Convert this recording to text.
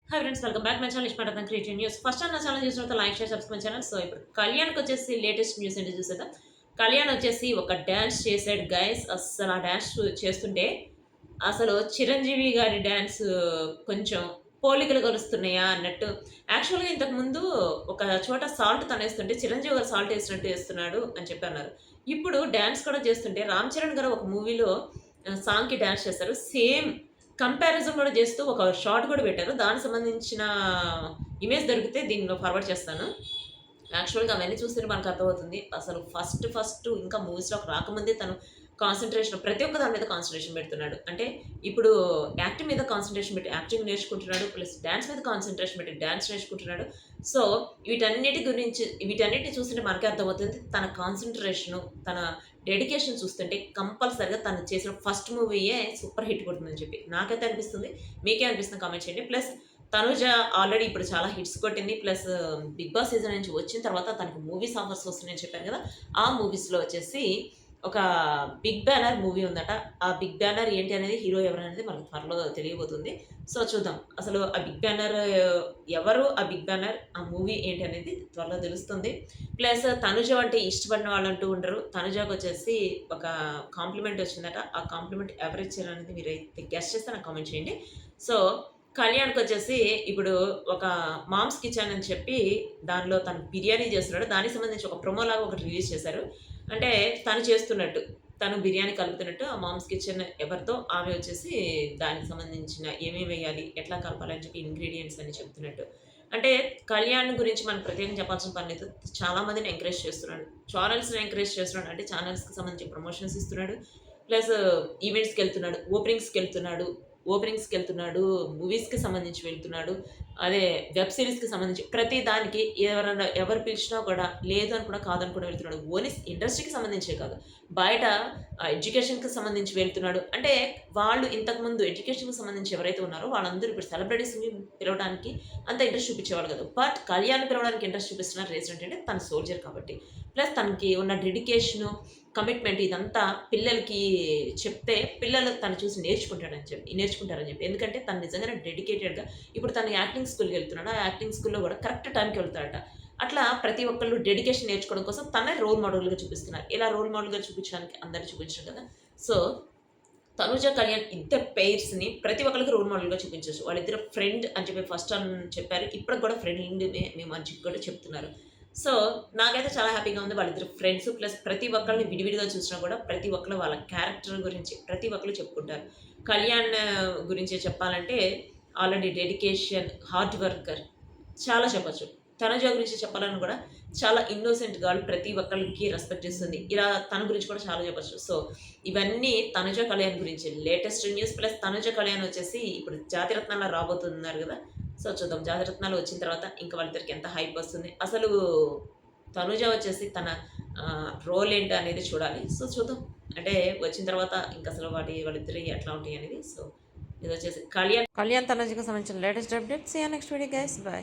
Hi friends, welcome back my channel ఇష్టపడతాను creative news. First నా channel చూసిన like share subscribe channel. So ఇప్పుడు కళ్యాణ్కి వచ్చేసి లేటెస్ట్ న్యూస్ ఏంటి చూసేద్దాం. కళ్యాణ్ వచ్చేసి ఒక డ్యాన్స్ చేసాడు గైస్. అస్సలు ఆ డ్యాన్స్ చేస్తుంటే అసలు చిరంజీవి గారి డ్యాన్స్ కొంచెం పోలికలు కలుస్తున్నాయా అన్నట్టు. యాక్చువల్గా ఇంతకు ముందు ఒక చోట సాల్ట్ తనేస్తుంటే చిరంజీవి గారు సాల్ట్ వేసినట్టు వేస్తున్నాడు అని చెప్పి అన్నారు. ఇప్పుడు డ్యాన్స్ కూడా చేస్తుంటే రామ్ చరణ్ గారు ఒక మూవీలో సాంగ్కి డ్యాన్స్ చేస్తారు. సేమ్ కంపారిజన్ కూడా చేస్తూ ఒక షార్ట్ కూడా పెట్టారు. దానికి సంబంధించిన ఇమేజ్ దొరికితే దీనిలో ఫార్వర్డ్ చేస్తాను. యాక్చువల్‌గా అవన్నీ చూస్తుంటే మనకు అర్థమవుతుంది. అసలు ఫస్ట్ ఇంకా మూవీస్‌లోకి రాకముందే తను కాన్సంట్రేషన్ ప్రతి ఒక్క దాని మీద కాన్సంట్రేషన్ పెడుతున్నాడు. అంటే ఇప్పుడు యాక్టింగ్ మీద కాన్సంట్రేషన్ పెట్టి యాక్టింగ్ నేర్చుకుంటున్నాడు. ప్లస్ డాన్స్ మీద కాన్సంట్రేషన్ పెట్టి డాన్స్ నేర్చుకుంటున్నాడు. సో వీటన్నిటిని చూస్తుంటే మనకే అర్థమవుతుంది. తన కాన్సంట్రేషను, తన డెడికేషన్ చూస్తుంటే కంపల్సరీగా తను చేసిన ఫస్ట్ మూవీయే సూపర్ హిట్ కొడుతుందని చెప్పి నాకైతే అనిపిస్తుంది. మీకే అనిపిస్తుందో కామెంట్ చేయండి. ప్లస్ తనుజ ఆల్రెడీ ఇప్పుడు చాలా హిట్స్ కొట్టింది. ప్లస్ 'బిగ్ బాస్' సీజన్ నుంచి వచ్చిన తర్వాత తనకు మూవీస్ ఆఫర్స్ వస్తున్నాయని చెప్పాను కదా! ఆ మూవీస్‌లో వచ్చేసి ఒక 'బిగ్ బ్యానర్' మూవీ ఉందట. ఆ 'బిగ్ బ్యానర్' ఏంటి అనేది, హీరో ఎవరనేది మనకు త్వరలో తెలియబోతుంది. సో చూద్దాం. అసలు ఆ 'బిగ్ బ్యానర్' ఎవరు? ఆ 'బిగ్ బ్యానర్' ఆ మూవీ ఏంటి అనేది త్వరలో తెలుస్తుంది. ప్లస్ తనుజ అంటే ఇష్టపడిన వాళ్ళంటూ ఉండరు. తనుజకొచ్చేసి ఒక కాంప్లిమెంట్ వచ్చిందట. ఆ కాంప్లిమెంట్ ఎవరిచ్చారనేది మీరైతే గెస్ చేస్తే నాకు కామెంట్ చేయండి. సో కళ్యాణ్‌కొచ్చేసి ఇప్పుడు ఒక మామ్స్ కిచెన్ అని చెప్పి దానిలో తను బిర్యానీ చేస్తున్నాడు. దానికి సంబంధించి ఒక ప్రొమో లాగా ఒకటి రిలీజ్ చేశారు. అంటే తను చేస్తున్నట్టు, తను బిర్యానీ కలుపుతున్నట్టు ఆ మామ్స్ కిచెన్ ఎవరిదో ఆమె వచ్చేసి దానికి సంబంధించిన ఏమేమి వేయాలి, ఎట్లా కలపాలి అని చెప్పి ఇంగ్రీడియెంట్స్ అని చెప్తున్నట్టు. అంటే కళ్యాణ్ గురించి మనం ప్రత్యేకంగా చెప్పాల్సిన పని లేదు. చాలా మందిని ఎంకరేజ్ చేస్తున్నాడు. ఛానెల్స్‌ని ఎంకరేజ్ చేస్తున్నాడు. అంటే ఛానెల్స్‌కి సంబంధించి ప్రమోషన్స్ ఇస్తున్నాడు. ప్లస్ ఈవెంట్స్‌కెళ్తున్నాడు, ఓపెనింగ్స్‌కెళ్తున్నాడు, మూవీస్‌కి సంబంధించి వెళ్తున్నాడు. అదే వెబ్ సీరీస్‌కి సంబంధించి ప్రతి దానికి ఎవరు పిలిచినా కూడా లేదు అని కూడా, కాదని కూడా వెళ్తున్నాడు. ఓన్లీ ఇండస్ట్రీకి సంబంధించే కాదు. బయట ఎడ్యుకేషన్‌కి సంబంధించి వెళ్తున్నాడు. అంటే వాళ్ళు ఇంతకుముందు ఎడ్యుకేషన్‌కి సంబంధించి ఎవరైతే ఉన్నారో వాళ్ళందరూ ఇప్పుడు సెలబ్రిటీస్‌ని పిలవడానికి అంత ఇంట్రెస్ట్ చూపించేవాళ్ళు కాదు. బట్ కళ్యాణ్‌ని పిలవడానికి ఇంట్రెస్ట్ చూపిస్తున్న రీజన్ ఏంటంటే తను సోల్జర్ కాబట్టి. ప్లస్ తనకి ఉన్న డెడికేషను, కమిట్మెంట్ ఇదంతా పిల్లలకి చెప్తే పిల్లలు తను చూసి నేర్చుకుంటారని చెప్పి. ఎందుకంటే తను నిజంగానే డెడికేటెడ్‌గా ఇప్పుడు తను యాక్టింగ్ స్కూల్‌కెళ్తున్నాడు. ఆ యాక్టింగ్ స్కూల్‌లో కూడా కరెక్ట్ టైంకి వెళ్తాడట. అట్లా ప్రతి ఒక్కళ్ళు డెడికేషన్ నేర్చుకోవడం కోసం తనే రోల్ మోడల్‌గా చూపిస్తున్నారు. ఇలా రోల్ మోడల్‌గా చూపించడానికి అందరూ చూపించరు కదా! సో తనుజ, కళ్యాణ్ ఇద్దరు పెయిర్స్‌ని ప్రతి ఒక్కళ్ళకి రోల్ మోడల్‌గా చూపించొచ్చు. వాళ్ళిద్దరు ఫ్రెండ్ అని చెప్పి ఫస్ట్ అని చెప్పారు. ఇప్పటికి కూడా ఫ్రెండ్‌మే మేము అని చెప్పి కూడా చెప్తున్నారు. సో నాకైతే చాలా హ్యాపీగా ఉంది. వాళ్ళిద్దరు ఫ్రెండ్స్. ప్లస్ ప్రతి ఒక్కళ్ళని విడివిడిగా చూసినా కూడా ప్రతి ఒక్కళ్ళు వాళ్ళ క్యారెక్టర్ గురించి ప్రతి ఒక్కళ్ళు చెప్పుకుంటారు. కళ్యాణ్ గురించి చెప్పాలంటే ఆల్రెడీ డెడికేషన్, హార్డ్ వర్కర్ చాలా చెప్పొచ్చు. తనుజ గురించి చెప్పాలని కూడా చాలా ఇన్నోసెంట్ గర్ల్, ప్రతి ఒక్కళ్ళకి రెస్పెక్ట్ ఇస్తుంది. ఇలా తన గురించి కూడా చాలా చెప్పొచ్చు. సో ఇవన్నీ తనుజ, కళ్యాణ్ గురించి latest news. Plus Tanuja, Kalyan వచ్చేసి ఇప్పుడు జాతిరత్నాల్లో రాబోతున్నారు కదా! సో చూద్దాం. జాతిరత్నాలు వచ్చిన తర్వాత ఇంకా వాళ్ళిద్దరికి ఎంత హైప్ వస్తుంది. అసలు తనుజ వచ్చేసి తన రోల్ ఏంటి అనేది చూడాలి. సో చూద్దాం. అంటే వచ్చిన తర్వాత ఇంకా అసలు వాళ్ళిద్దరి ఎట్లా ఉంటాయి అనేది. సో ఇదొచ్చేసి కళ్యాణ్ తనుజకి సంబంధించిన latest updates. See you next video guys. By.